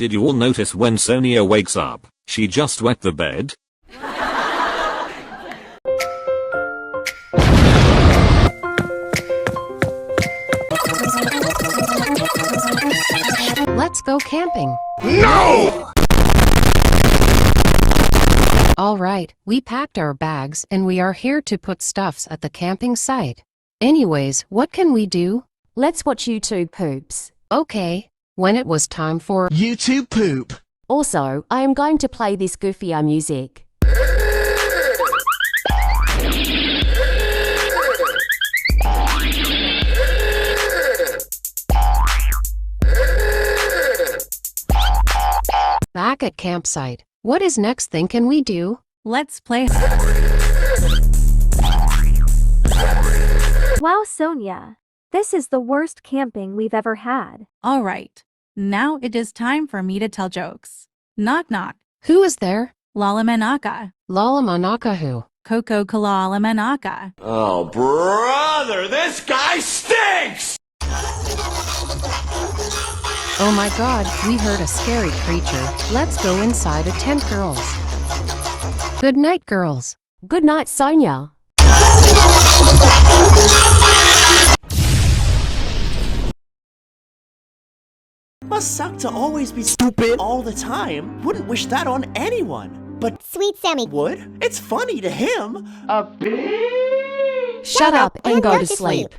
Did you all notice when Sonia wakes up, she just wet the bed? Let's go camping. No! All right, we packed our bags and we are here to put stuffs at the camping site. Anyways, what can we do? Let's watch YouTube poops. Okay. When it was time for YouTube poop. Also, I am going to play this goofy music. back at campsite. What is next thing can we do? Let's play. Wow, Sonia. This is the worst camping we've ever had. All right. Now it is time for me to tell jokes. Knock knock. Who is there? Lalamanaka. Lalamanaka who? Coco Kalalamanaka. Oh, brother, this guy stinks! Oh my god, we heard a scary creature. Let's go inside a tent, girls. Good night, girls. Good night, Sonia. Must suck to always be stupid all the time. Wouldn't wish that on anyone. But Sweet Sammy would. It's funny to him. Shut up and go to sleep.